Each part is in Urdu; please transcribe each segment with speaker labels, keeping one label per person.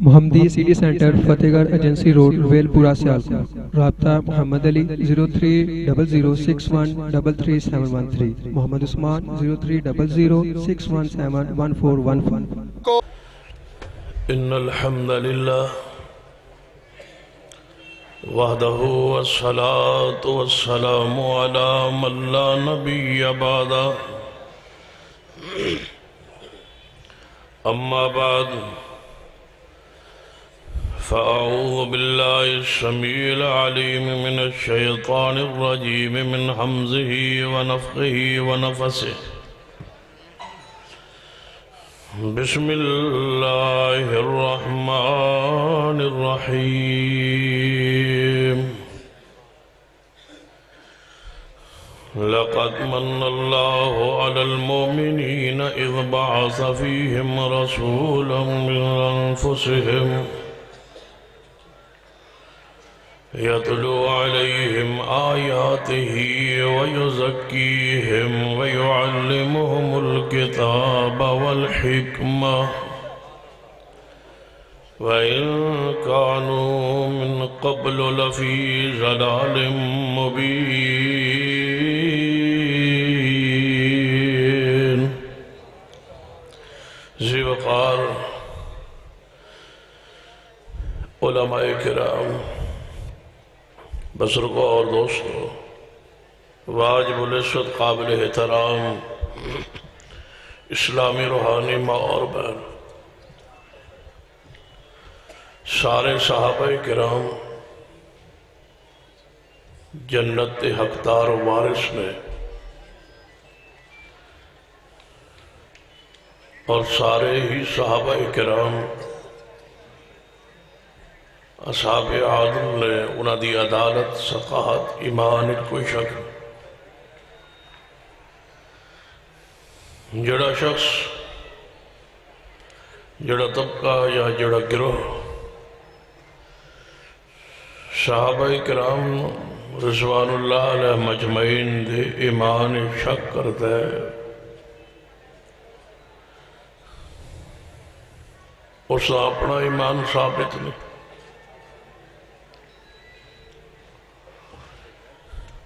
Speaker 1: محمدی سٹی سینٹر فتح گڑھ ایجنسی روڈ ویل پورہ سیالکوٹ۔ رابطہ محمد علی 0300613373، محمد عثمان 030061711415۔
Speaker 2: ان الحمد للہ وحدہ والصلاة والسلام علی من لا نبی بعدہ، اما بعد فأعوذ باللہ السمیع العلیم من الشیطان الرجیم من حمزہ ونفخہ ونفثہ۔ بسم اللہ الرحمن الرحیم۔ لقد من اللہ علی المؤمنین اذ بعث فیہم رسولا من انفسہم یتلو علیہم آیاتہ ویزکیہم ویعلمہم الکتاب والحکمہ وَإِن كَانُوا مِن قَبْلُ لَفِي ضَلَالٍ مُبِينٍ۔ ذی وقار علماء کرام، بزرگوں اور دوستوں، واجب العزت قابل احترام اسلامی روحانی ماں اور بہن، سارے صحابہ کرام جنت حقدار و وارث نے، اور سارے ہی صحابہ کرام اصحاب عادل نے انہاں دی عدالت، ثقافت، ایمان کوئی شک جڑا شخص، جڑا طبقہ یا جڑا گروہ صحابہ کرام رضوان اللہ علیہ مجمعین دے ایمان شک کرتا ہے، اس اپنا ایمان ثابت نہیں۔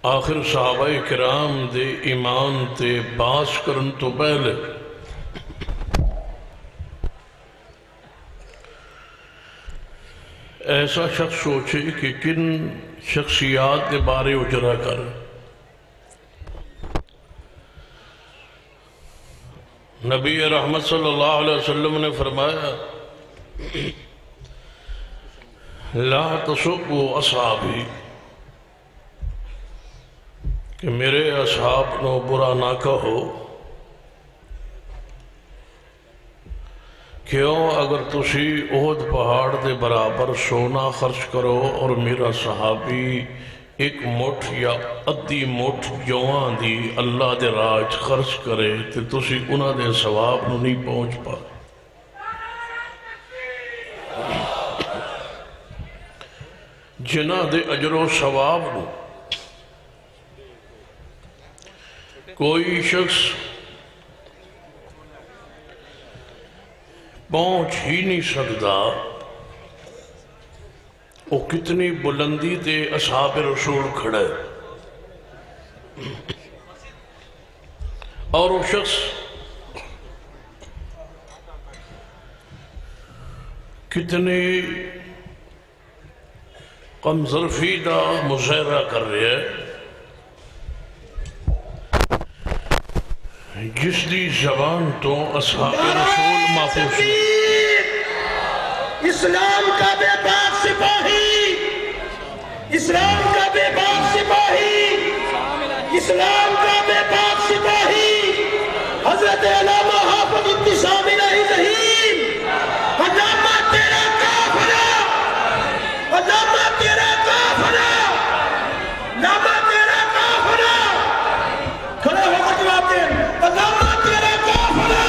Speaker 2: آخر صحابہ کرام دے ایمان تے باس کرن تو پہلے ایسا شخص سوچے کہ کن شخصیات کے بارے اجرا کر۔ نبی رحمت صلی اللہ علیہ وسلم نے فرمایا لا تسبوا اصحابی، کہ میرے اصحاب نو برا نہ کہو، کیوں؟ اگر تسی احد پہاڑ دے برابر سونا خرچ کرو اور میرا صحابی ایک مٹھ یا ادھی مٹھ جوان دی اللہ دے راج خرچ کرے تو تسی انہاں دے ثواب نو نہیں پہنچ پا۔ جنہ دے اجر و ثواب نو کوئی شخص پہنچ ہی نہیں سکتا، وہ کتنی بلندی تے اصحاب رسول کھڑے، اور وہ شخص کتنی کم ظرفی دا مظاہرہ کر رہے ہیں، جس دی زبان تو اصحاب رسول محفوظ ہے۔
Speaker 3: اسلام کا بے باک سپاہی، اسلام کا بے باک سپاہی، اسلام کا بے باک سپاہی حضرت علامہ حافظ ابتسام الہی ذہین، علامہ تیرا کافرہ، علامہ تیرا کافرہ، علامہ تیرا کافرہ، کھڑے ہو کر جواب دیں، علامہ تیرا کافرہ،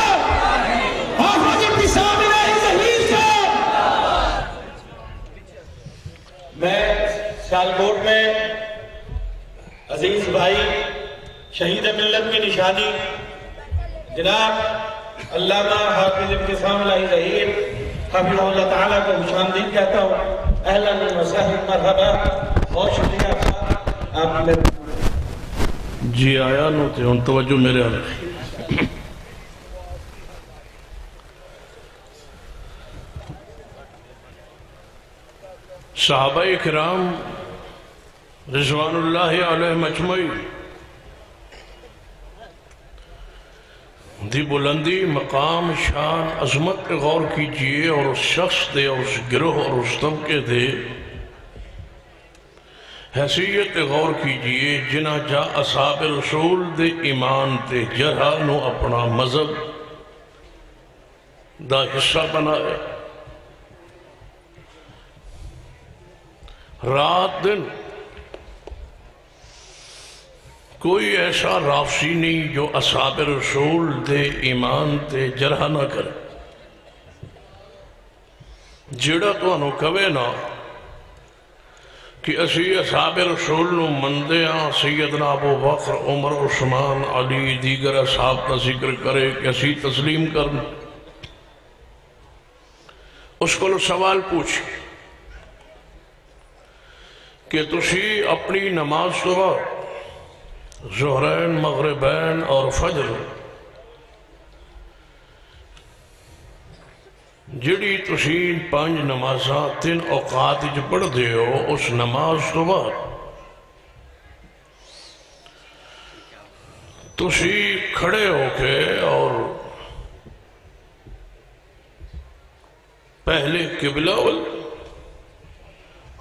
Speaker 3: حافظ ابتسام الہی ذہین صاحب۔ میں سیالکوٹ میں عزیز بھائی شہید ملت کی نشانی جناب علامہ حافظ ابتسام الہی ظہیر حافظ اللہ تعالیٰ کو خوش آمدید کہتا ہوں. اہلاً و سہلاً مرحبا. بہت شکریہ آپ میرے
Speaker 2: جی آیا نو تے ہن توجہ میرے حال. صحابہ کرام رضوان اللہ علیہ مجمعی دی بلندی مقام شان عظمت پہ غور کیجئے اور اس شخص دے اور اس گروہ اور اس طبقے دے حیثیت پہ غور کیجئے جنہ جا اصحاب رسول دے ایمان تے جرہ نو اپنا مذہب دا حصہ بنائے. رات دن کوئی ایسا رافضی نہیں جو اصحاب رسول دے ایمان تے جرح نہ کرے. جڑا تو انہوں کہے نا کہ اسی اصحاب رسول نو مندے ہاں سیدنا ابو بکر عمر عثمان علی دیگر اصحاب کا ذکر کرے کہ اسی تسلیم کرنا. اس کو سوال پوچھ کہ تسی اپنی نماز تو ظہرین مغربین اور فجر جڑی تسی 5 نمازاں 3 اوقات جو پڑھ دے ہو اس نماز تو بعد تسی کھڑے ہو کے اور پہلے قبلہ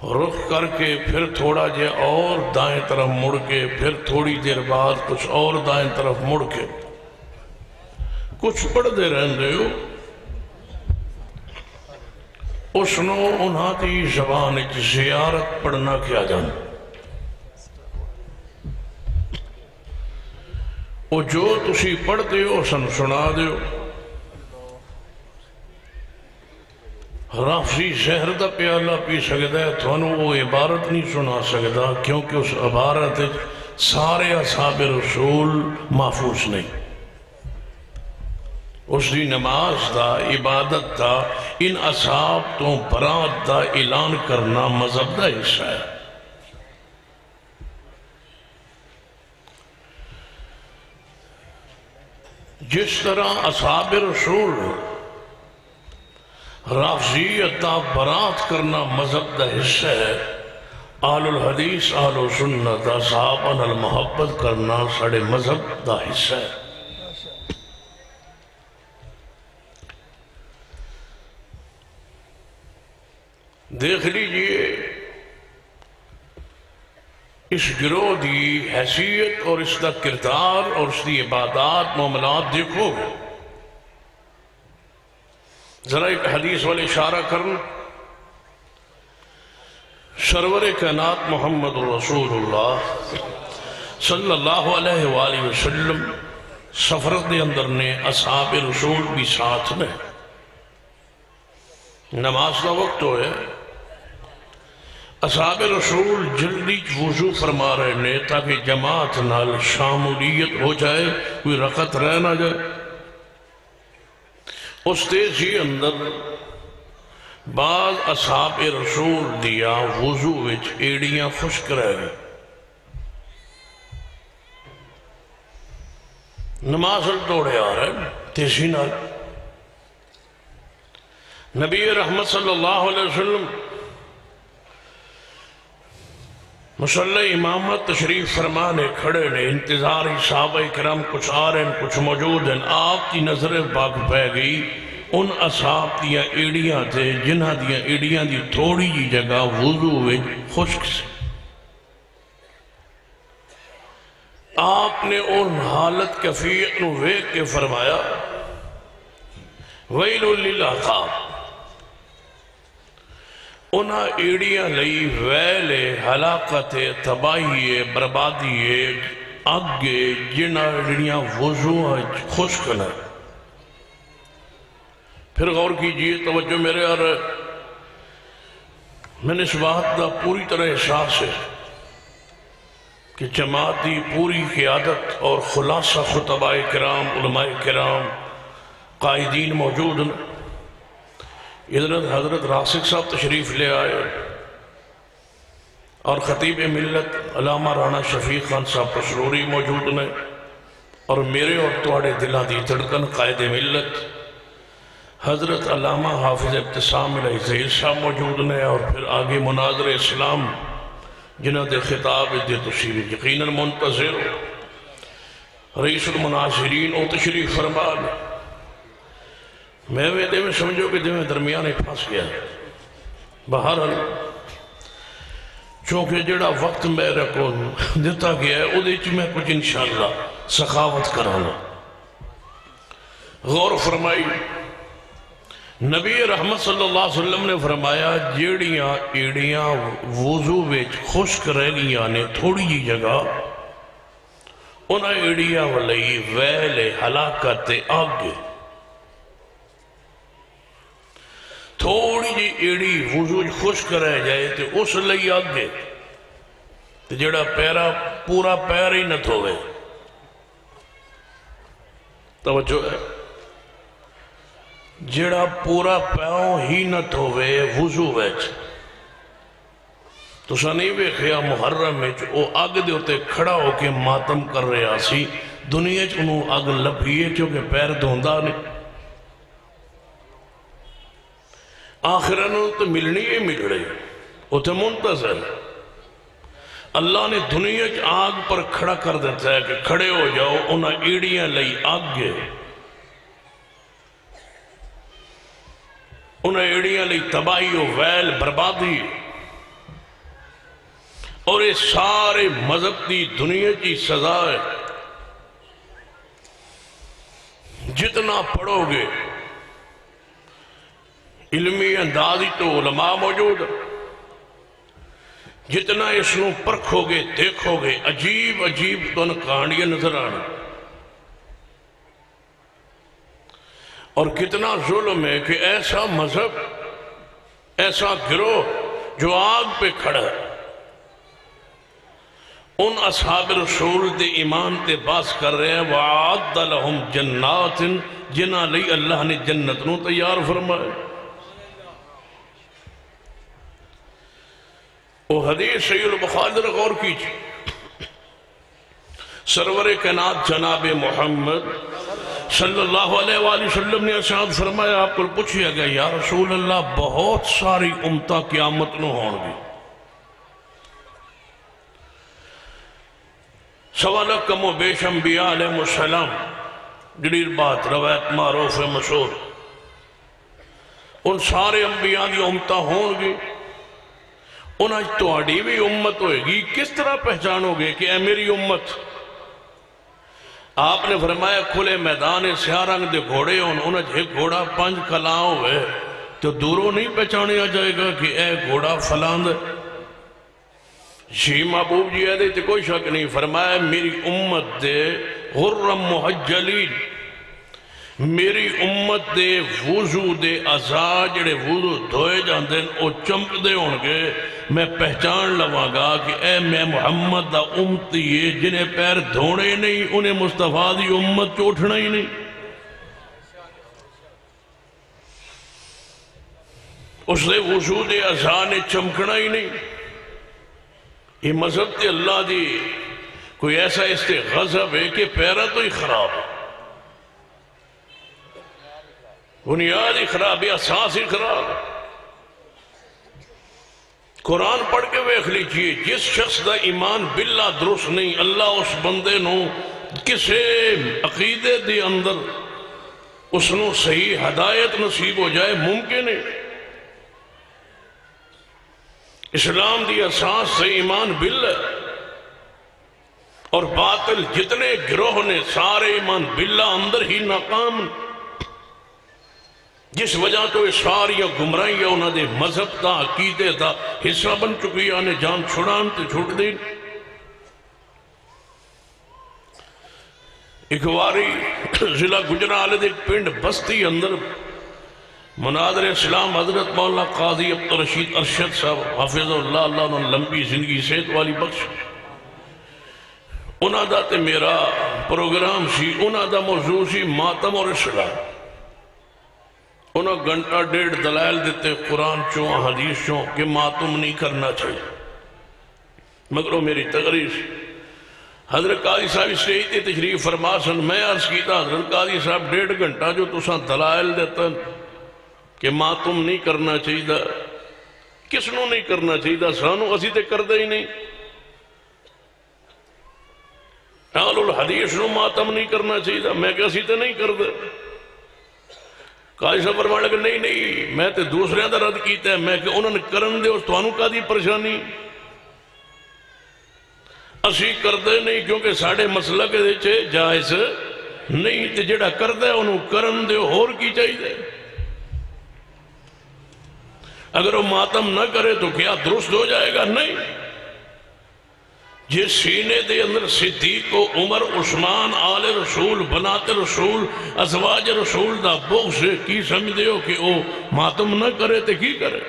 Speaker 2: رخ کر کے پھر تھوڑا جے اور دائیں طرف مڑ کے پھر تھوڑی دیر بعد کچھ اور دائیں طرف مڑ کے کچھ پڑھ دے رہن دے ہو. اس نو انہاں دی زبان زیارت پڑھنا کیا جانا. وہ جو تسی پڑھ دے ہو سن سنا دے ہو. رافضی زہر دا پیالہ پی سکتا ہے تھانوں وہ عبارت نہیں سنا سکتا کیونکہ اس عبارت سارے اصحاب رسول محفوظ نہیں. اس دی نماز دا عبادت دا ان اصحاب تو برات دا اعلان کرنا مذہب دا حصہ ہے. جس طرح اصحاب رسول رافضیت دا برات کرنا مذہب دا حصہ ہے، اہل الحدیث اہل السنت دا صحابہ نال محبت کرنا ساڑے مذہب دا حصہ ہے. دیکھ لیجئے اس گروہ دی حیثیت اور اس دا کردار اور اس دی عبادات معاملات دیکھو. ذرا ایک حدیث والے اشارہ کرنا. سرور کائنات محمد رسول اللہ صلی اللہ علیہ وآلہ وسلم سفر دے اندر نے اصحاب رسول بھی ساتھ نے. نماز کا وقت ہوئے اصحاب رسول جلدی وضو فرما رہے نے تاکہ جماعت نال شامولیت ہو جائے، کوئی رکعت رہ نہ جائے. اس تیزی اندر بعض اصحاب رسول دیا وضو وچ ایڑیاں خشک رہ گئی. نماز توڑے آ رہے ہیں تیزی نال. نبی رحمت صلی اللہ علیہ وسلم مصلی امامت تشریف فرمانے کھڑے نے. انتظار ہی صحابہ کرام کچھ آ رہے ہیں کچھ موجود ہیں. آپ کی نظر پاک پہ گئی ان اصحاب دیا ایڑیاں تھے جنہاں دیا ایڑیاں دی تھوڑی جی جگہ وضو وچ خشک سے. آپ نے ان حالت کیفیت نو ویکھ کے فرمایا ویل للعقاب. انہاں ایڑیاں لئی ویل ہلاکت تباہی بربادی اگے جنہاں ایڑیاں وضو خشک نہ. پھر غور کیجئے توجہ میرے اور میں نے اس بات دا پوری طرح احساس ہے کہ جماعت دی پوری قیادت اور خلاصہ خطباء کرام علماء کرام قائدین موجود ہیں. حضرت راسق صاحب تشریف لے آئے اور خطیب ملت علامہ رانا شفیق خان صاحب پسروری موجود نے، اور میرے اور تواڑے دلہ دی دھڑکن قائد ملت حضرت علامہ حافظ ابتسام علیہ زہیر صاحب موجود نے، اور پھر آگے مناظر اسلام جنہ دے خطاب دے تصویر یقیناً منتظر رئیس المناظرین او تشریف فرما لے۔ میں دے میں سمجھو کہ دے میں درمیانے پھنس گیا، بہرحال چونکہ جڑا وقت میرے کو دیتا گیا ہے ادھے چ میں کچھ انشاءاللہ سخاوت کرانا۔ غور فرمائی، نبی رحمت صلی اللہ علیہ وسلم نے فرمایا جیڑیاں ایڑیاں وضو ویچ خشک رہ گیا نے تھوڑی جی جگہ انہاں ایڑیاں والی ویل ہلاکت آگے، تھوڑی جی ایڑی وضو خشک رہ جائے تو اس لئی آگے تو جڑا پیرا پورا پیر ہی نہ تھوے۔ توجہ ہے، جڑا پورا پیاؤں ہی نہ تھوے وضو ویچ تو سنی بے خیا محرم میں او آگ دے ہوتے کھڑا ہو کے ماتم کر رہے آسی، دنیا چ انہوں آگ لپیے کیونکہ پیر دھوندا نہیں، آخرانوں تو ملنی ہی مل رہی، وہ تو منتظر۔ اللہ نے دنیا کی آگ پر کھڑا کر دیتا ہے کہ کھڑے ہو جاؤ، انہاں ایڑیاں لئی آگے، انہاں ایڑیاں لئی تباہی و ویل بربادی، اور یہ سارے مذہب کی دنیا کی سزا ہے۔ جتنا پڑھو گے علمی اندازی تو علماء موجود، جتنا اس نو پرکھو گے دیکھو گے عجیب عجیب تو کہانیاں نظر آنا، اور کتنا ظلم ہے کہ ایسا مذہب ایسا گروہ جو آگ پہ کھڑا ہے، ان اصحاب رسول دے ایمان تے باس کر رہے ہیں وَعَدَّ لَهُمْ جَنَّاتٍ جنہ لئی اللہ نے جنت نو تیار فرمائے۔ وہ حدیث صحیح البخاری غور کیجئے، سرور کائنات جناب محمد صلی اللہ علیہ وآلہ وسلم نے ارشاد فرمایا، آپ کو پوچھیا گیا یا رسول اللہ بہت ساری امتہ قیامت نو ہون گی، سوالہ کم و بیش انبیاء علیہ السلام جدیر بات روایت معروف مشہور، ان سارے انبیاء کی امتہ ہون گی، انہاں تہاڈی بھی امت ہوئے گی، کس طرح پہچانو گے کہ اے میری امت؟ آپ نے فرمایا کھلے میدان سیاہ رنگ دے گھوڑے انہاں جے گھوڑا 5 کلاں ہوئے تو دوروں نہیں پہچانیا جائے گا کہ اے گھوڑا فلاند۔ جی محبوب جی ہے تے کوئی شک نہیں، فرمایا میری امت دے غرم محجلین، میری امت دے وضو دے اعضاء جڑے وضو دھوئے جاندے او چمک دے ہونگے، میں پہچان لواں گا کہ اے میں محمد دا امتی ہے، جنہیں پیر دھونے نہیں انہیں مصطفیٰ دی امت چوٹھنا ہی نہیں۔ اس دے وضو دے اعضاء نے چمکنا ہی نہیں۔ یہ مذہب تے اللہ دی کوئی ایسا اس تے غضب ہے کہ پیرہ تو ہی خراب ہے، بنیاد ہی خراب ہے، اساس ہی خراب ہے۔ قرآن پڑھ کے ویکھ لیجئے، جس شخص دا ایمان باللہ درست نہیں، اللہ اس بندے نو کسے عقیدے دے اندر اس نو صحیح ہدایت نصیب ہو جائے ممکن ہے۔ اسلام دی اساس سے ایمان باللہ، اور باطل جتنے گروہ نے سارے ایمان باللہ اندر ہی ناکام، جس وجہ تو یہ ساریاں گمراہیاں انہوں نے مذہب دا عقیدے دا حصہ بن چکی، آنے جان چھڑان تے چھوٹ دیں۔ ایک واری ضلع گجرال دے پنڈ بستی اندر مناظر اسلام حضرت مولانا قاضی عبدالرشید ارشد صاحب حافظ اللہ، اللہ انہوں لمبی زندگی صحت والی بخش، انہوں دا تے میرا پروگرام سی، انہوں دا موضوع سی ماتم اور اسلام۔ انہوں گھنٹہ ڈیڑھ دلائل دیتے قرآن چوں حدیث چوں کہ ماتم نہیں کرنا چاہیے، مگر وہ میری تقریر حضرت قاضی صاحب اس سے ہی تشریف فرما سن، میں عرض کیتا حضرت قاضی صاحب ڈیڑھ گھنٹہ جو تساں دلائل دیتا کہ ماتم نہیں کرنا چاہیے، کس نو نہیں کرنا چاہیے؟ سانو اسی تے کردے ہی نہیں، اہل الحدیث نو ماتم نہیں کرنا چاہیے، میں کہ اسی تے نہیں کردے۔ قاضی صاحب فرمانے لگے نہیں نہیں میں تے دوسرے دا رد کیتا ہے، میں کہ انہوں نے کرن دے اس توانو کا دی پریشانی، اسی کردے نہیں کیونکہ ساڑھے مسئلہ کے دے جائز نہیں، تے جڑا کردے انہوں کرن دے اور کی چاہیے۔ اگر وہ ماتم نہ کرے تو کیا درست ہو جائے گا؟ نہیں۔ جس سینے دے اندر صدیق و عمر عثمان آل رسول بنات رسول ازواج رسول دا بغض کی سمجھ دیو کہ وہ ماتم نہ کرے تے کی کرے؟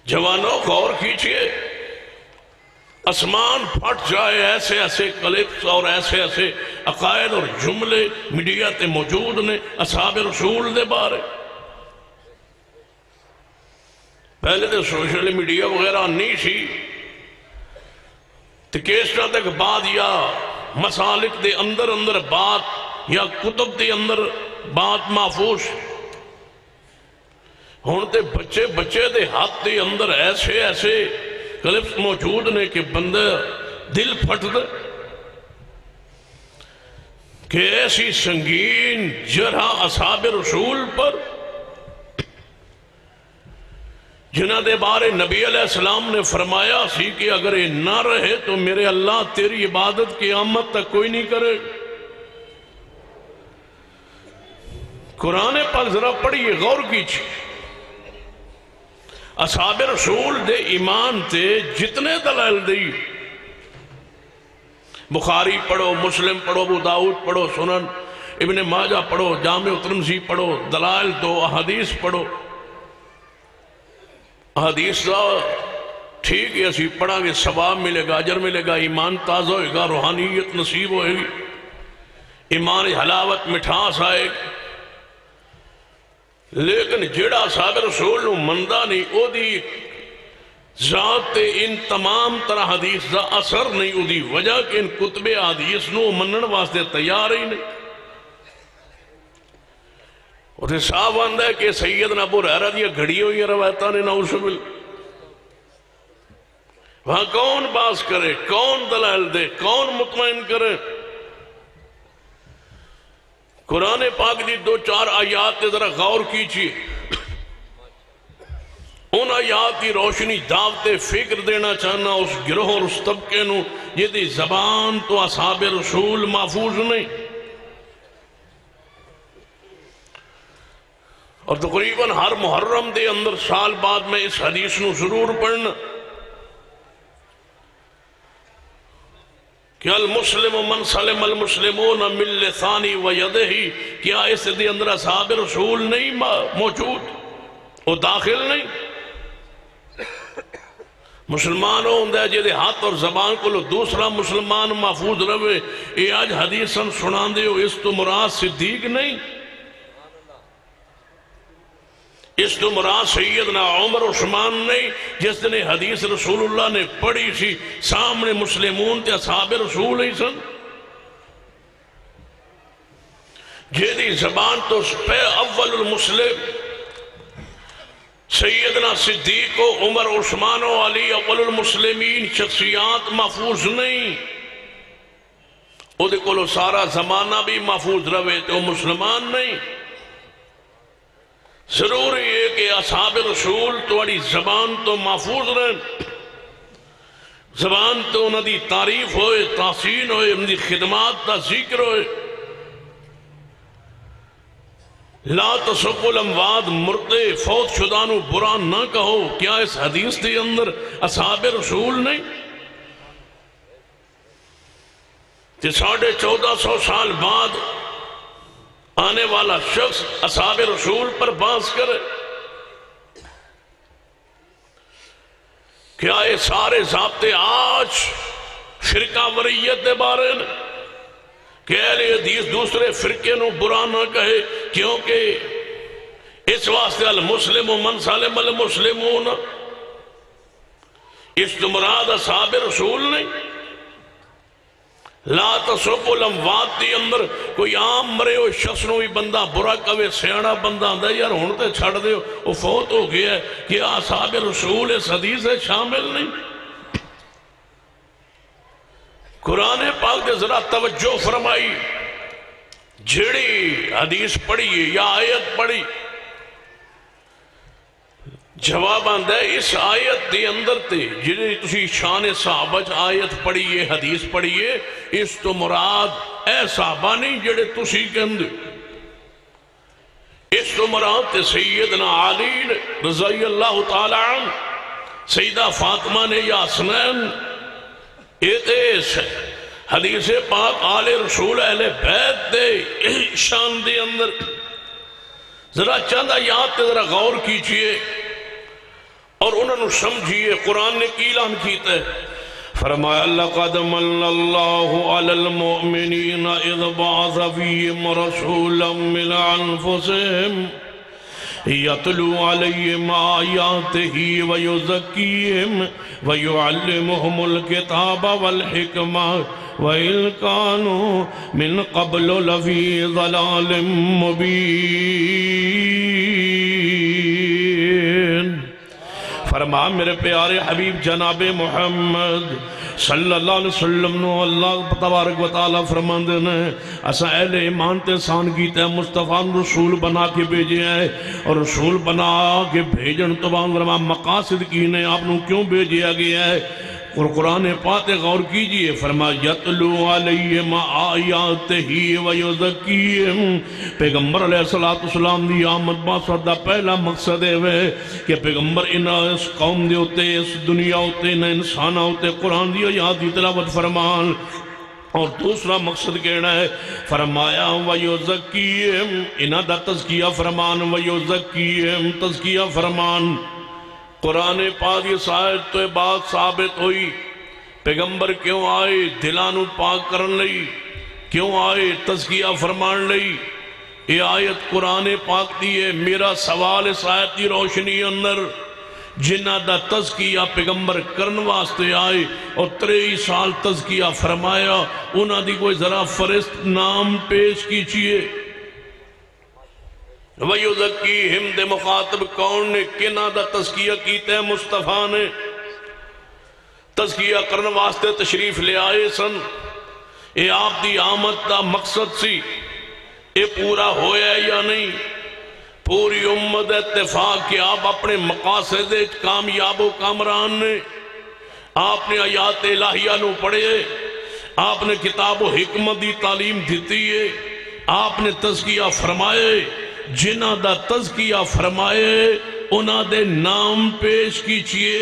Speaker 2: جوانوں غور کیجئے، اسمان پھٹ جائے، ایسے ایسے کلپس اور ایسے ایسے عقائد اور جملے میڈیا تے موجود نے اصحاب رسول دے بارے۔ پہلے تو سوشل میڈیا وغیرہ نہیں سی، تو کیسٹا تک بات یا مسالک دے اندر اندر بات یا کتب دے اندر بات محفوظ، ہون تے بچے بچے دے ہاتھ دے اندر ایسے ایسے کلپس موجود نے کہ بندہ دل پھٹ دے کہ ایسی سنگین جرح اصحاب رسول پر جنہ دے بارے نبی علیہ السلام نے فرمایا سی کہ اگر یہ نہ رہے تو میرے اللہ تیری عبادت قیامت تک کوئی نہیں کرے۔ قرآن پاک ذرا پڑھیے، غور کیجئے، اصحاب رسول دے ایمان تے جتنے دلائل دی، بخاری پڑھو، مسلم پڑھو، ابو داؤد پڑھو، سنن ابن ماجہ پڑھو، جامع ترمذی پڑھو، دلائل دو احادیث پڑھو۔ حدیث دا ٹھیک ہے اسی پڑھا گے، ثواب ملے گا، اجر ملے گا، ایمان تازہ ہوئے گا، روحانیت نصیب ہوئے گی، ایمان حلاوت مٹھاس آئے گی۔ لیکن جڑا صاحب رسول نو مندہ نہیں، او دی ذات تے ان تمام طرح حدیث دا اثر نہیں، او دی وجہ کہ ان کتب حدیث نو منن واسطے تیار ہی نہیں۔ اور صاحب آندہ ہے کہ سیدنا ابو ہریرہ دیا گھڑی ہوئی روایتاں نے نعوذ باللہ، وہاں کون باز کرے، کون دلائل دے، کون مطمئن کرے؟ قرآن پاک دی دو چار آیات ذرا غور کیجئے، ان آیات کی روشنی دعوت فکر دینا چاہنا اس گروہ اور اس طبقے نو جدی زبان تو اصحاب رسول محفوظ نہیں، اور تقریباً ہر محرم دے اندر سال بعد میں اس حدیث نو ضرور پڑھنا کہ المسلم من سلم المسلمون من لسانی و یدہی، کیا اس دے اندر اصحاب رسول نہیں موجود؟ وہ داخل نہیں؟ مسلمان ہوندہ جدے ہاتھ اور زبان کو لو دوسرا مسلمان محفوظ روے، یہ آج حدیثاں سنان دے ہو، اس تو مراد صدیق نہیں، اس تو مراد سیدنا عمر عثمان نہیں، جس نے حدیث رسول اللہ نے پڑھی سی سامنے مسلمون تے اصحاب رسول ہی سن، جیدی زبان تو پہ اول المسلم سیدنا صدیق و عمر عثمان و علی اول المسلمین شخصیات محفوظ نہیں، او دے کولو سارا زمانہ بھی محفوظ روے تو مسلمان نہیں۔ ضروری ہے کہ اصحاب رسول توڑی زبان تو محفوظ رہن، زبان تو انہوں دی تعریف ہوئے، تحسین ہوئے، ان دی خدمات دا ذکر ہوئے۔ لا تسبوا الاموات، مردے فوت شدانو برا نہ کہو، کیا اس حدیث دے اندر اصحاب رسول نہیں؟ کہ 1450 سال بعد آنے والا شخص اصحاب رسول پر باز کرے، کیا یہ سارے ضابطے آج فرقہ وریت دے بارے نے؟ کہ اہل حدیث دوسرے فرقے نو برا نہ کہے، کیونکہ اس واسطے المسلم من سالم المسلمون، اس تو مراد اصحاب رسول نہیں۔ لا تسبوا الاموات دی اندر کوئی عام مرے ہوئے شخص نو بھی بندہ برا کہے، سیاڑا بندہ آندا ہے یار ہن تے چھڑ دیو وہ فوت ہو گیا ہے، کہ اصحاب رسول اس حدیث سے شامل نہیں۔ قرآن پاک دے ذرا توجہ فرمائی، جھڑی حدیث پڑھی یا آیت پڑھی، جواب آندہ ہے اس آیت دے اندر تے جنہیں تسی شان صحابہ آیت پڑھیے حدیث پڑھیے، اس تو مراد اے صحابہ نہیں جڑے تسی کہندے، اس تو مراد تے سیدنا علی رضی اللہ تعالی عنہ، سیدہ فاطمہ نے یا حسنین، ایتیس حدیث پاک آل رسول اہل بیت دے شان دے اندر ذرا چند آیات تے ذرا غور کیجئے اور انہوں نے سمجھیے قرآن نے کی اعلان کیتا ہے۔ فرمایا لقد من اللہ علی المؤمنین اذ بعث فیہم رسولا من انفسہم یتلو علیہم آیاتہ ویزکیہم ویعلمہم الکتاب والحکمہ وَإِذْ كَانُوا مِنْ قَبْلُ لَفِي ضَلَالٍ مُبِينٍ۔ فرما میرے پیارے حبیب جناب محمد صلی اللہ علیہ وسلم نو اللہ تبارک و تعالیٰ فرماندے نے اسا اہل ایمان تے سان کیتا ہے، مصطفیٰ رسول بنا کے بھیجے ہیں، اور رسول بنا کے بھیجن تو بعد فرما مقاصد کی نے آپ نو کیوں بھیجیا گیا ہے، اور قرآن پاک غور کیجئے، فرما یتلو علیہم آیاتہ ویزکیہم، پیغمبر علیہ السلام دی آمد باسر دا پہلا مقصد ہے کہ پیغمبر اس قوم دے ہوتے، اس دنیا ہوتے، نہ انسانہ ہوتے قرآن دی آیات دی تلاوت فرمان، اور دوسرا مقصد کہنا ہے فرمایا ویزکیہم، انہاں دا تزکیہ فرمان، ویزکیہم تزکیہ فرمان۔ قرآن پاک یہ آیت تو بات ثابت ہوئی، پیغمبر کیوں آئے؟ دلانو پاک کرن لئی، کیوں آئے؟ تزکیہ فرمان لئی۔ یہ آیت قرآن پاک دی ہے۔ میرا سوال اس آیت کی روشنی اندر جنہ دا تزکیہ پیغمبر کرن واسطے آئے اور 23 سال تزکیہ فرمایا، انہاں دی کوئی ذرا فرست نام پیش کیجئے۔ وَيُذَكِّيهِمْ دے مخاطب کون نے؟ کنہ دا تزکیہ کیتے ہیں؟ مصطفیٰ نے تزکیہ کرنے واسطے تشریف لے آئے سن۔ اے آپ دی آمد دا مقصد سی، اے پورا ہویا یا نہیں؟ پوری امت اتفاق کہ آپ اپنے مقاصد کامیاب و کامران نے، آپ نے آیات الہیہ نو پڑھے، آپ نے کتاب و حکمت دی تعلیم دیتی ہے، آپ نے تزکیہ فرمائے، جنہ دا تزکیہ فرمائے انہاں دے نام پیش کیجئے،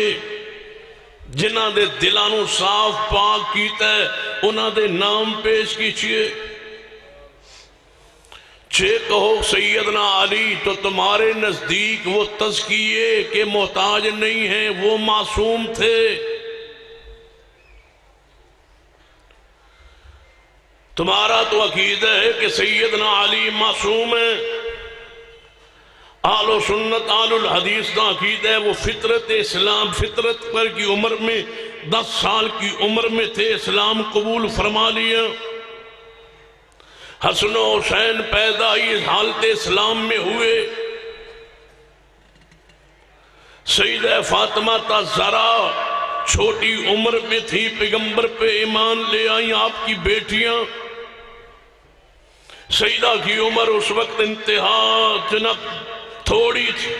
Speaker 2: جنہ دے دلانو صاف پاک کیتا ہے انہاں دے نام پیش کیجئے۔ چھے کہو سیدنا علی تو تمہارے نزدیک وہ تزکیے کے محتاج نہیں ہیں، وہ معصوم تھے۔ تمہارا تو عقیدہ ہے کہ سیدنا علی معصوم ہے، آل و سنت آل الحدیث کا عقیدہ ہے وہ فطرت اسلام، فطرت پر کی عمر میں 10 سال کی عمر میں تھے، اسلام قبول فرما لیا۔ حسن و حسین پیدا اس حالت اسلام میں ہوئے، سیدہ فاطمہ تا زہرا چھوٹی عمر میں تھی، پیغمبر پہ ایمان لے آئیں آپ کی بیٹیاں۔ سیدہ کی عمر اس وقت انتہا جنب تھوڑی تھی،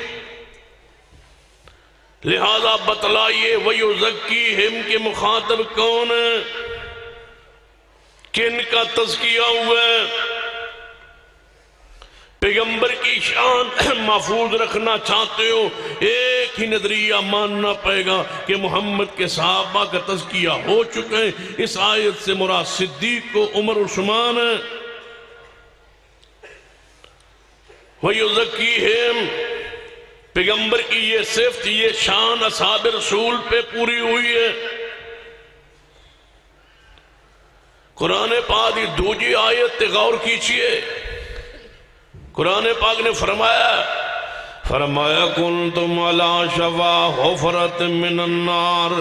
Speaker 2: لہذا بتلائیے وَيُزَكِّيهِمْ کے مخاطب کون ہے؟ کن کا تزکیہ ہوا ہے؟ پیغمبر کی شان محفوظ رکھنا چاہتے ہو، ایک ہی نظریہ ماننا پڑے گا کہ محمد کے صحابہ کا تزکیہ ہو چکے ہیں۔ اس آیت سے مراد صدیق کو عمر عثمان ہے۔ وَيُزَكِّيهِمْ پیغمبر کی یہ صفت، یہ شان اصحاب رسول پہ پوری ہوئی ہے۔ قرآن پاک دی دوجی آیت تے غور کیجئے. قرآن پاک نے فرمایا کنتم علی شفا حفرت من النار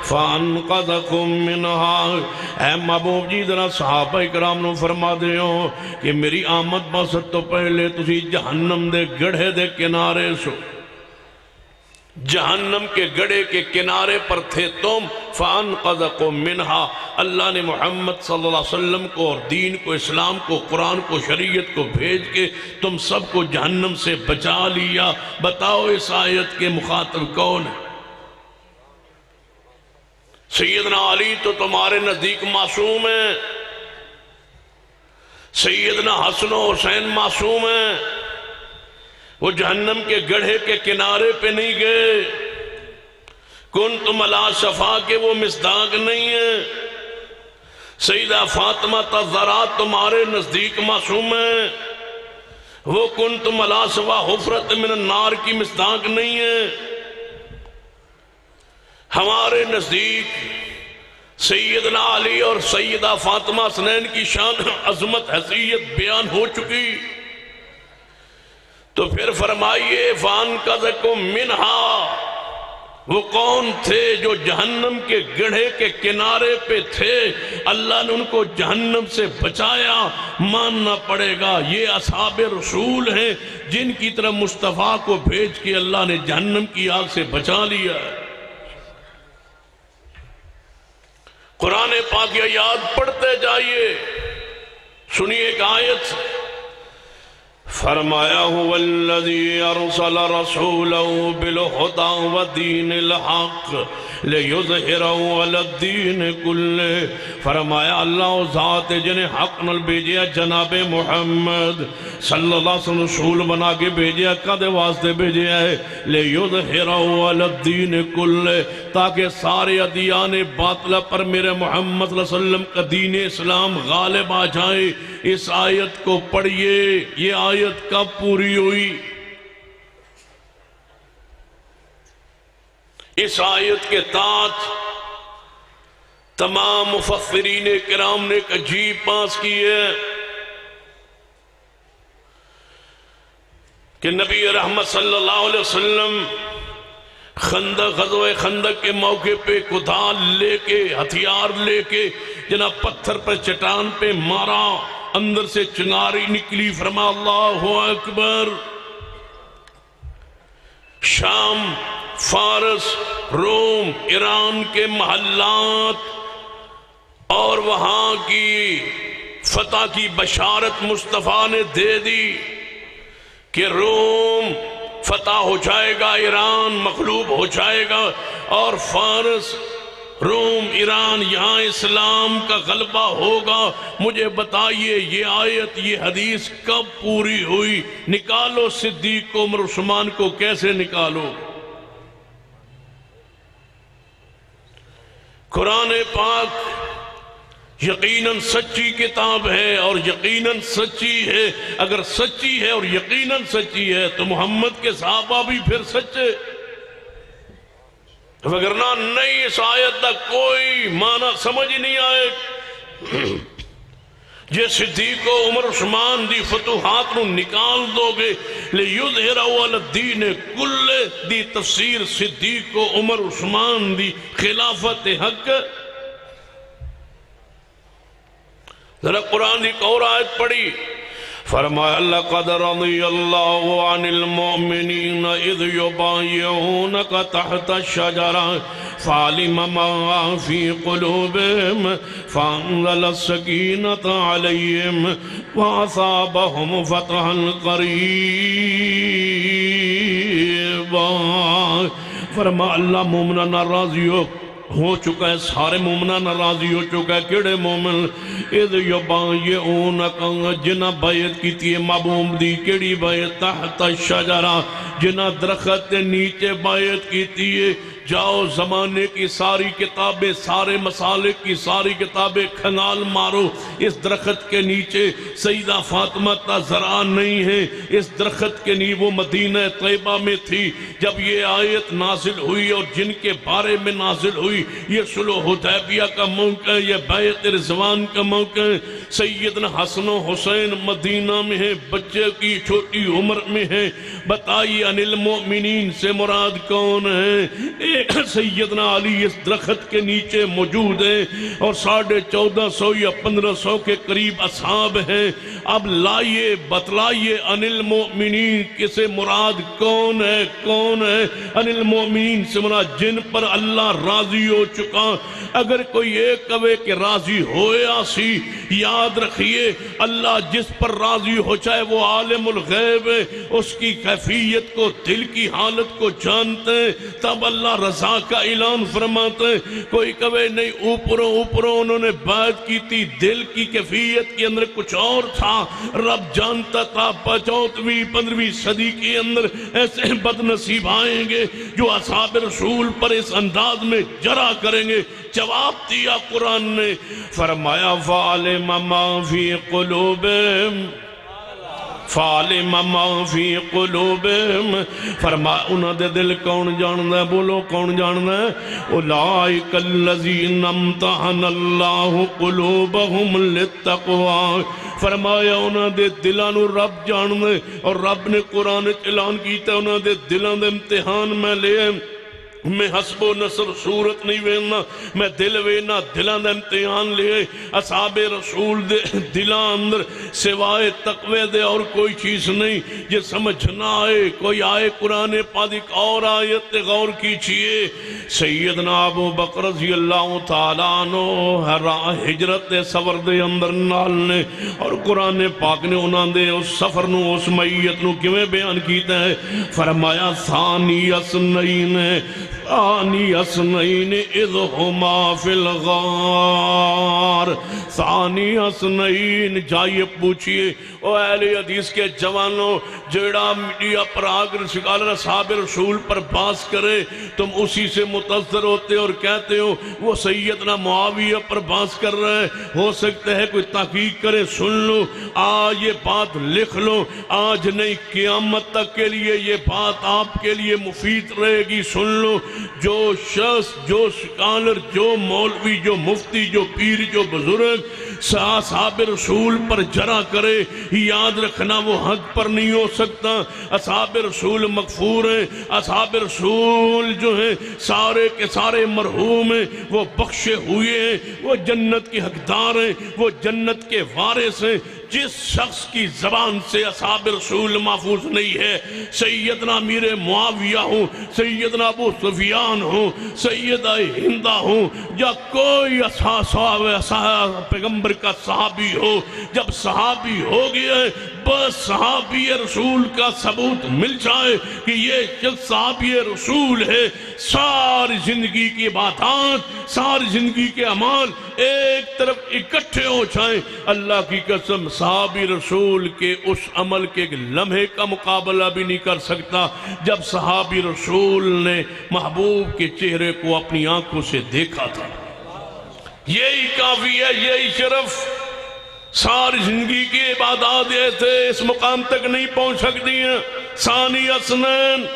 Speaker 2: فانقذکم منها. اے محبوب جی ذرا صحابہ کرام نو فرما دیو کہ میری آمد باسط تو پہلے تسی جہنم دے گڑھے دے کنارے سو، جہنم کے گڑھے کے کنارے پر تھے تم. فانقذکم منہا، اللہ نے محمد صلی اللہ علیہ وسلم کو اور دین کو، اسلام کو، قرآن کو، شریعت کو بھیج کے تم سب کو جہنم سے بچا لیا. بتاؤ اس آیت کے مخاطب کون ہے؟ سیدنا علی تو تمہارے نزدیک معصوم ہیں، سیدنا حسن و حسین معصوم ہیں، وہ جہنم کے گڑھے کے کنارے پہ نہیں گئے. کنتم علی شفا کے وہ مصداق نہیں ہیں. سیدہ فاطمہ الزہرا تمہارے نزدیک معصوم ہیں، وہ کنتم علی شفا حفرت من النار کی مصداق نہیں ہیں. ہمارے نزدیک سیدنا علی اور سیدہ فاطمہ حسنین کی شان، عظمت، حیثیت بیان ہو چکی. تو پھر فرمائیے فانقذکم منہا، وہ کون تھے جو جہنم کے گڑھے کے کنارے پہ تھے؟ اللہ نے ان کو جہنم سے بچایا. ماننا پڑے گا یہ اصحاب رسول ہیں جن کی طرف مصطفیٰ کو بھیج کے اللہ نے جہنم کی آگ سے بچا لیا. قرآن پاک کی آیات پڑھتے جائیے. سنیے ایک آیت، فرمایا هو الذی ارسل رسوله بالهدى ودین الحق لیظہرہ علی الدین کلہ. فرمایا اللہ و ذات جنہیں حق نل بھیجیا جناب محمد صلی اللہ علیہ وسلم رسول بنا کے بھیجیا. کدے واسطے بھیجیا ہے؟ لیظہرہ علی الدین کلہ، تاکہ سارے ادیان باطلہ پر میرے محمد صلی اللہ علیہ وسلم کا دین اسلام غالب آ جائے. اس آیت کو پڑھیے. یہ آیت کب پوری ہوئی؟ اس آیت کے تحت تمام مفسرین کرام نے ایک عجیب پاس کی ہے کہ نبی رحمت صلی اللہ علیہ وسلم غزوہ خندق کے موقع پہ کدال لے کے، ہتھیار لے کے جناب پتھر پر چٹان پہ مارا، اندر سے چنگاری نکلی. فرما اللہ اکبر. شام، فارس، روم، ایران کے محلات اور وہاں کی فتح کی بشارت مصطفیٰ نے دے دی کہ روم فتح ہو جائے گا، ایران مغلوب ہو جائے گا، اور فارس، روم، ایران، یہاں اسلام کا غلبہ ہوگا. مجھے بتائیے یہ آیت، یہ حدیث کب پوری ہوئی؟ نکالو صدیق کو، عمر، عثمان کو کیسے نکالو؟ قرآن پاک یقیناً سچی کتاب ہے اور یقیناً سچی ہے. اگر سچی ہے اور یقیناً سچی ہے تو محمد کے صحابہ بھی پھر سچے، وگرنہ نہیں اس آیت کا کوئی معنی سمجھ نہیں آئے. جے صدیق و عمر عثمان دی فتوحات نو نکال دو گے لیظہرہ علی الدین کل دی تفسیر صدیق و عمر عثمان دی خلافت حق. ذرا قرآن دی اور آیت پڑھی. فرمایا لقد رضی اللہ عن المؤمنین اذ یبایعونک تحت الشجرہ فعلم ما فی قلوبہم فانزل السکینۃ علیہم واصابہم فتحا قریبا. فرمایا اللہ مومنہ ناراضی ہو چکا ہے، سارے مومنان راضی ہو چکا ہے. کیڑے مومن؟ اذ یبایعونک، جنہ بیعت کی تھی محبوب دی. کیڑی بیعت؟ تحت الشجرہ، جنہ درخت نیچے بیعت کی تھی. جاؤ زمانے کی ساری کتابیں، سارے مسالک کی ساری کتابیں کھنگال مارو، اس درخت کے نیچے سیدہ فاطمہ زرع نہیں ہے، اس درخت کے نیچے وہ مدینہ طیبہ میں تھی جب یہ آیت نازل ہوئی، اور جن کے بارے میں نازل ہوئی یہ صلح حدیبیہ کا موقع، یہ بیعت رضوان کا موقع۔ سیدنا حسن و حسین مدینہ میں ہیں، بچے کی چھوٹی عمر میں ہیں، بتائیے ان المؤمنین سے مراد کون ہے؟ سیدنا علی اس درخت کے نیچے موجود ہیں، اور 1450 یا 1500 کے قریب اصحاب ہیں۔ اب لائیے بتلائیے ان المؤمنین کسے مراد کون ہے؟ کون ہے ان المؤمنین سے مراد؟ جن پر اللہ راضی ہو چکا۔ اگر کوئی ایک کہے کہ راضی ہویا سی، یاد رکھیے اللہ جس پر راضی ہو چاہے وہ عالم الغیب ہے، اس کی کیفیت کو، دل کی حالت کو جانتے ہیں، تب اللہ رضا کا اعلان فرماتے ہیں۔ کوئی کہے نہیں اوپروں انہوں نے بات کی تھی، دل کی کیفیت کے اندر کچھ اور تھا، رب جانتا تھا۔ 14ویں 15ویں صدی کے اندر ایسے بد نصیب آئیں گے جو اصحاب رسول پر اس انداز میں جرا کریں گے۔ جواب دیا قرآن نے، فرمایا فَعَلِمَ مَا فِي قُلُوبِهِمْ فَعَلِمَ مَا فِي قُلُوبِهِمْ، فرمایا انہاں دے دل کون جاندا ہے؟ بولو کون جاندا ہے؟ اولئک الذین امتحن اللہ قلوبہم للتقوی، فرمایا انہاں دے دلاں نو رب جاندا ہے، اور رب نے قرآن اعلان کیتا انہاں دے دلاں دے امتحان میں لے۔ میں حسب و نصر صورت نہیں وینا، میں دل وینا، دلان دے امتحان لے۔ اصحاب رسول دے دلان اندر سوائے تقوی دے اور کوئی چیز نہیں۔ یہ سمجھنا آئے کوئی آئے قرآن پاک ایک اور آیت غور کیجئے۔ سیدنا ابو بکر رضی اللہ تعالیٰ عنہ ہجرت سفر دے اندر نال نے، اور قرآن پاک نے انہاں دے اس سفر نو، اس میت نو کیویں بیان کیتا ہے؟ فرمایا ثانی اثنین ثانی اثنین اذ ہما فی الغار، ثانی اثنین۔ جائیے پوچھئے او اہل حدیث کے جوانوں، جیڑا میڈیا پر آگر سکالر اصحاب رسول پر باس کرے تم اسی سے متاثر ہوتے اور کہتے ہو وہ سیدنا معاویہ پر باس کر رہے ہیں۔ ہو سکتا ہے کوئی تحقیق کرے، سن لو، آج یہ بات لکھ لو، آج نہیں قیامت تک کے لیے یہ بات آپ کے لیے مفید رہے گی۔ سن لو، جو شخص، جو سکالر، جو مولوی، جو مفتی، جو پیر، جو بزرگ اصحاب رسول پر جرا کرے، یاد رکھنا وہ حق پر نہیں ہو سکتا۔ اصحاب رسول مغفور ہیں، اصحاب رسول جو ہیں سارے کے سارے مرحوم ہیں، وہ بخشے ہوئے ہیں، وہ جنت کے حقدار ہیں، وہ جنت کے وارث ہیں۔ جس شخص کی زبان سے اصحاب رسول محفوظ نہیں ہے، سیدنا امیر معاویہ ہوں، سیدنا ابو سفیان ہوں، سیدہ ہندہ ہوں، یا کوئی پیغمبر کا صحابی ہو، جب صحابی ہو گیا ہے بس صحابی رسول کا ثبوت مل جائے کہ یہ شخص صحابی رسول ہے، ساری زندگی کی عبادات، ساری زندگی کے اعمال ایک طرف اکٹھے ہو جائیں، اللہ کی قسم صحابی رسول کے اس عمل کے ایک لمحے کا مقابلہ بھی نہیں کر سکتا جب صحابی رسول نے محبوب کے چہرے کو اپنی آنکھوں سے دیکھا تھا۔ یہی کافی ہے، یہی شرف۔ ساری زندگی کی عبادات ایسے اس مقام تک نہیں پہنچ سکتی ہیں۔ ثانی اثنین،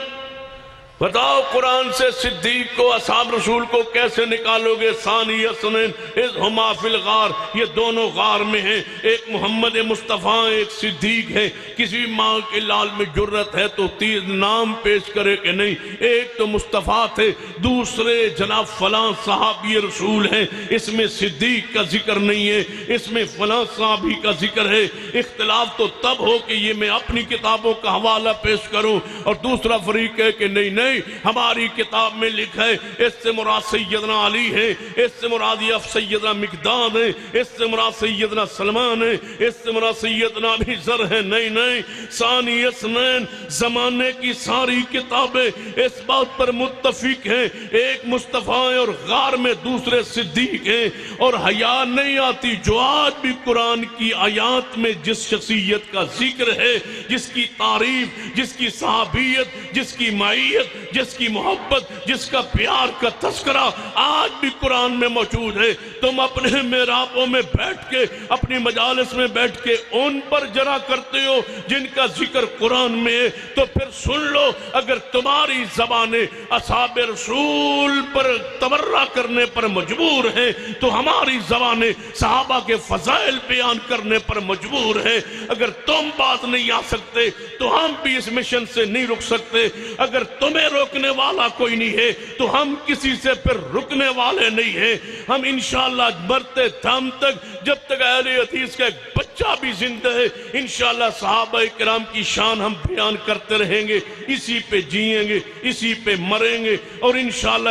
Speaker 2: بتاؤ قرآن سے صدیق کو، اصحاب رسول کو کیسے نکالو گے؟ ثانی اثنین اذ ہما فی الغار، یہ دونوں غار میں ہیں، ایک محمد مصطفیٰ، ایک صدیق ہے۔ کسی ماں کے لال میں جرت ہے تو تیز نام پیش کرے کہ نہیں، ایک تو مصطفیٰ تھے، دوسرے جناب فلاں صحابی رسول ہیں، اس میں صدیق کا ذکر نہیں ہے، اس میں فلاں صحابی کا ذکر ہے۔ اختلاف تو تب ہو کہ یہ میں اپنی کتابوں کا حوالہ پیش کروں اور دوسرا فریق ہے کہ نہیں ہماری کتاب میں لکھا ہے اس سے مراد سیدنا علی ہے، اس سے مراد سیدنا مقداد ہے، اس سے مراد سیدنا سلمان ہے، اس سے مراد سیدنا ابی ذر ہے۔ نہیں، ثانی اثنین، زمانے کی ساری کتابیں اس بات پر متفق ہیں، ایک مصطفیٰ اور غار میں دوسرے صدیق ہیں، اور حیا نہیں آتی جو آج بھی قرآن کی آیات میں جس شخصیت کا ذکر ہے، جس کی تعریف، جس کی صحابیت، جس کی معیت جس کی محبت، جس کا پیار کا تذکرہ آج بھی قرآن میں موجود ہے، تم اپنے محرابوں میں بیٹھ کے، اپنی مجالس میں بیٹھ کے ان پر جرا کرتے ہو جن کا ذکر قرآن میں ہے، تو پھر سن لو، اگر تمہاری زبانیں اصحاب رسول پر تبرہ کرنے پر مجبور ہیں تو ہماری زبانیں صحابہ کے فضائل بیان کرنے پر مجبور ہیں۔ اگر تم بات نہیں آ سکتے تو ہم بھی اس مشن سے نہیں رک سکتے۔ اگر تمہیں روکنے والا کوئی نہیں ہے تو ہم کسی سے پھر رکنے والے نہیں ہیں۔ ہم انشاءاللہ مرتے دم تک، جب تک اہل حدیث کا ایک بچہ بھی زندہ ہے، انشاءاللہ صحابہ کرام کی شان ہم بیان کرتے رہیں گے، اسی پہ جئیں گے، اسی پہ مریں گے، اور انشاءاللہ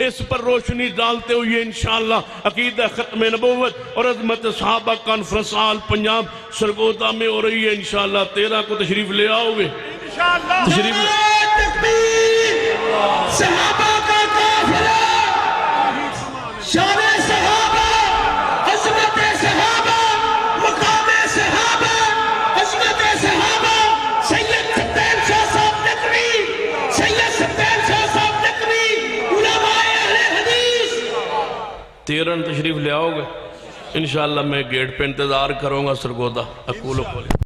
Speaker 2: اس پر روشنی ڈالتے ہوئے انشاءاللہ عقیدہ ختم نبوت اور عظمت صحابہ کانفرنس آل پنجاب سرگودا میں ہو رہی ہے۔ انشاءاللہ 13 کو تشریف لے آؤ گے؟ تشریف لے
Speaker 3: صحابہ کا قافلہ، شان صحابہ، عظمت صحابہ، مقام صحابہ، عظمت صحابہ، سید سبیل شاہ صاحب نقوی، سید سبیل شاہ صاحب نقوی، علماء اہل حدیث۔
Speaker 2: 13 تشریف لے آؤ گے؟ انشاءاللہ میں گیٹ پہ انتظار کروں گا سرگودا۔ اقول و قولی